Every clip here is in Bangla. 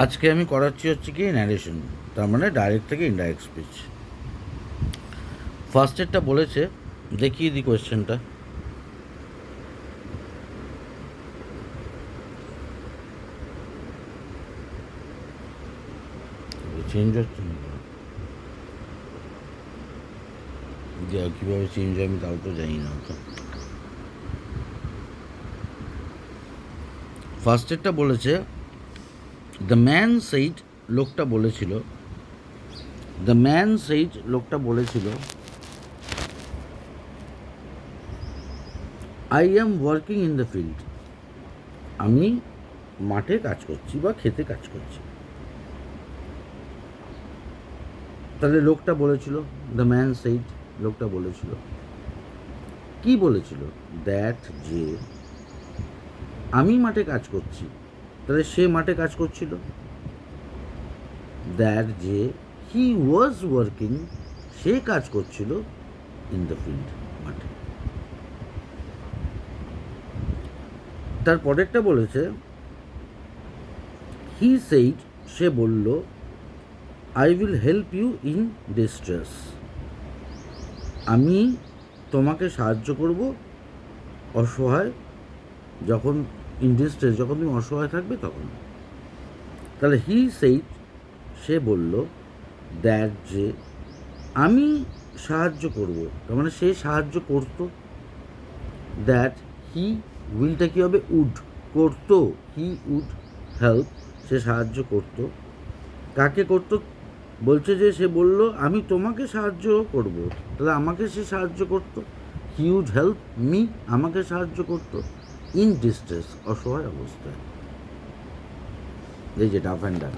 আজকে আমি করাচ্ছি হচ্ছে কি ন্যারেশন, তার মানে ডাইরেক্ট থেকে ইনডাইরেক্ট স্পিচ। ফার্স্ট এডটা বলেছে, দেখিয়ে দিই কোয়েশ্চেনটা। চেঞ্জ হচ্ছে না, কীভাবে চেঞ্জ হয় আমি তাও তো জানি না। তো ফার্স্ট এডটা বলেছে, দ্য ম্যান সেইড, লোকটা বলেছিল I am working in the field, আমি মাঠে কাজ করছি বা খেতে কাজ করছি। তাহলে লোকটা বলেছিল, দ্য ম্যান সেইড, লোকটা বলেছিল, কি বলেছিল? দ্যাট, যে আমি মাঠে কাজ করছি, তাহলে সে মাঠে কাজ করছিল। দ্যাট, যে হি ওয়াজ ওয়ার্কিং, সে কাজ করছিল ইন দ্য ফিল্ড, মাঠে। তার পরেরটা বলেছে, হি সেইড, সে বলল, I will help you in distress, আমি তোমাকে সাহায্য করব অসহায়, যখন ইন ডিস্ট্রেস, যখন তুমি অসহায় থাকবে তখন। তাহলে হি সেইড, সে বলল, দ্যাট, যে আমি সাহায্য করব, তার মানে সে সাহায্য করত। দ্যাট, হি, উইলটা কী হবে? উড, করত। হি উড হেল্প, সে সাহায্য করত। কাকে করত? বলছে যে সে বলল আমি তোমাকে সাহায্য করব, তাহলে আমাকে সে সাহায্য করত। হি উড হেল্প মি, আমাকে সাহায্য করত ইন ডিস্ট্রেস, অসহায় অবস্থায়। এই যে ডাফ অ্যান্ড ডাক।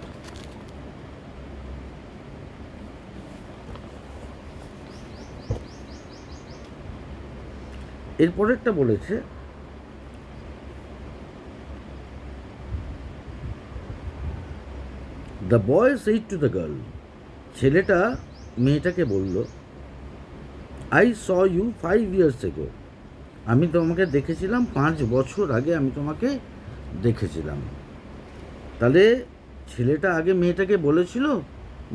এরপরেরটা বলেছে, the boy said to the girl, ছেলেটা মেয়েটাকে বলল, I saw you 5 years ago, আমি তোমাকে দেখেছিলাম 5 বছর আগে, আমি তোমাকে দেখেছিলাম। তাহলে ছেলেটা আগে মেয়েটাকে বলেছিল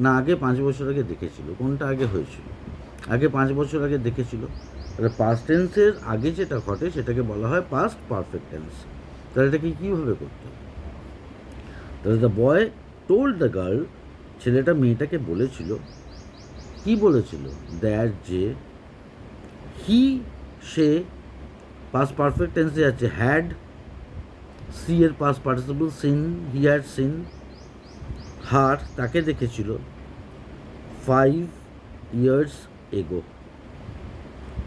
না আগে 5 বছর আগে দেখেছিল? কোনটা আগে হয়েছিল? আগে 5 বছর আগে দেখেছিল। তাহলে পাস্ট টেন্সের আগে যেটা ঘটে সেটাকে বলা হয় পাস্ট পারফেক্ট টেন্স। তাহলে এটাকে কীভাবে করতে হবে? তাহলে the boy told the girl, ছেলেটা মেয়েটাকে বলেছিল, কি বলেছিল? দ্যাট, যে হি, সে, পাস্ট পারফেক্ট টেন্সে আছে হ্যাড, সি এর past participle seen, he had seen, her, তাকে দেখেছিল 5 years ago,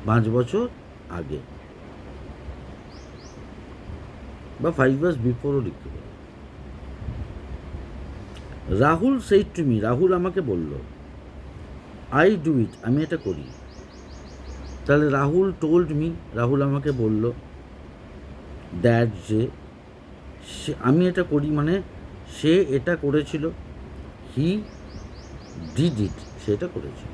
5 বছর আগে, বা 5 years বিফোরও লিখতে পারো। Rahul said to me, Rahul আমাকে বলল, আই ডু ইট, আমি এটা করি। তাহলে রাহুল টোল্ড মি, রাহুল আমাকে বলল। দ্যাট, যে আমি এটা করি, মানে সে এটা করেছিল। হি ডিড ইট, সে এটা করেছিল।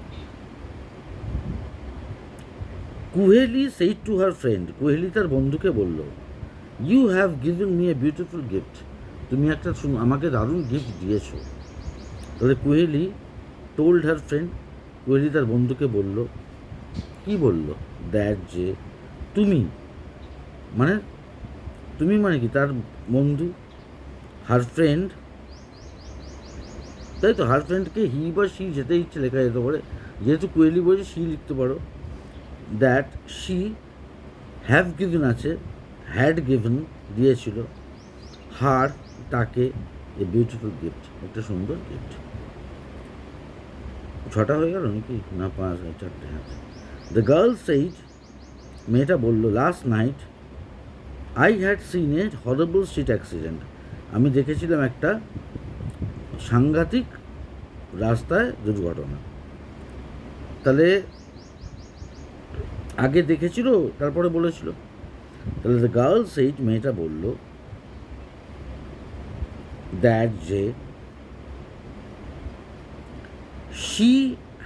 Kuheli said to her friend, Kuheli তার বন্ধুকে বলল, you have given me a beautiful gift, তুমি একটা আমাকে দারুণ গিফট দিয়েছো। তাহলে কুহেলি টোল্ড হার ফ্রেন্ড, কুহেলি তার বন্ধুকে বলল, কি বলল? দ্যাট, যে তুমি, মানে তুমি মানে কি? তার বন্ধু। হার ফ্রেন্ড, তাই তো, হার ফ্রেন্ডকে হি বা শি যেতে ইচ্ছে লেখা যেতে পারে, যেহেতু কুয়েলি বলছে শি লিখতে পারো। দ্যাট শি হ্যাভ গিভেন আছে, হ্যাড গিভেন দিয়েছিল, হার তাকে, এ বিউটিফুল গিফট, একটা সুন্দর গিফট। 6টা হয়ে গেল নাকি? না 5, 4টে আছে। দ্য গার্ল সেইড, মেয়েটা বলল, last night I had seen A horrible street accident, আমি দেখেছিলাম একটা সাংঘাতিক রাস্তায় দুর্ঘটনা। তাহলে আগে দেখেছিল, তারপরে বলেছিল। তাহলে দ্য গার্ল সেইড, মেয়েটা বলল, দ্যাট, যে শি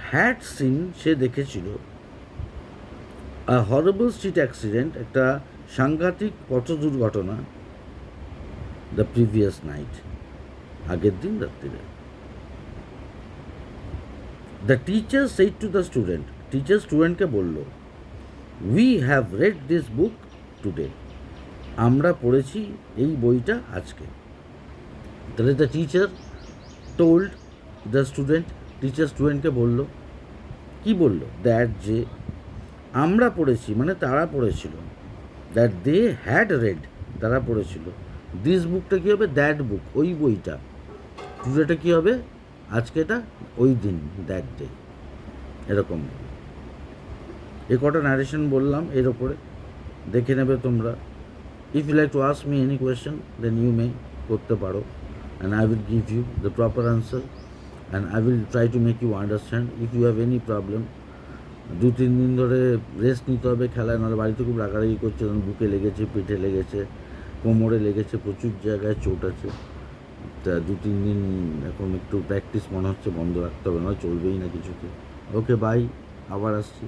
হ্যাড সিন, সে দেখেছিল, আ হরেবল স্ট্রিট অ্যাক্সিডেন্ট, একটা সাংঘাতিক পথ দুর্ঘটনা, দ্য প্রিভিয়াস নাইট, আগের দিন রাত্রিরে। The teacher said to the student, teacher স্টুডেন্টকে বলল, we have read this book today, আমরা পড়েছি এই বইটা আজকে। তাহলে the teacher told the student, teacher স্টুডেন্টকে বলল, কি বলল? দ্যাট, যে আমরা পড়েছি মানে তারা পড়েছিল, দ্যাট দে হ্যাড রেড, তারা পড়েছিল, দিস বুকটা কী হবে? দ্যাট বুক, ওই বইটা। টুডেটা কী হবে? আজকেটা, ওই দিন, দ্যাট ডে, এরকম। এ কটা ন্যারেশন বললাম, এর ওপরে দেখে নেবে তোমরা। If you like to ask me any question then you may, করতে পারো, and I will give you the proper answer, and I will try to make you understand. If you have any problem, 2-3 দিন ধরে রেস্ট নিতে হবে খেলায়, নাহলে বাড়িতে খুব রাগারাগি করছে, ধরুন বুকে লেগেছে, পিঠে লেগেছে, কোমরে লেগেছে, প্রচুর জায়গায় চোট আছে। তা 2-3 দিন এখন একটু প্র্যাকটিস মনে হচ্ছে বন্ধ রাখতে হবে, নয় চলবেই না কিছুতে। ওকে, বাই, আবার আসছি।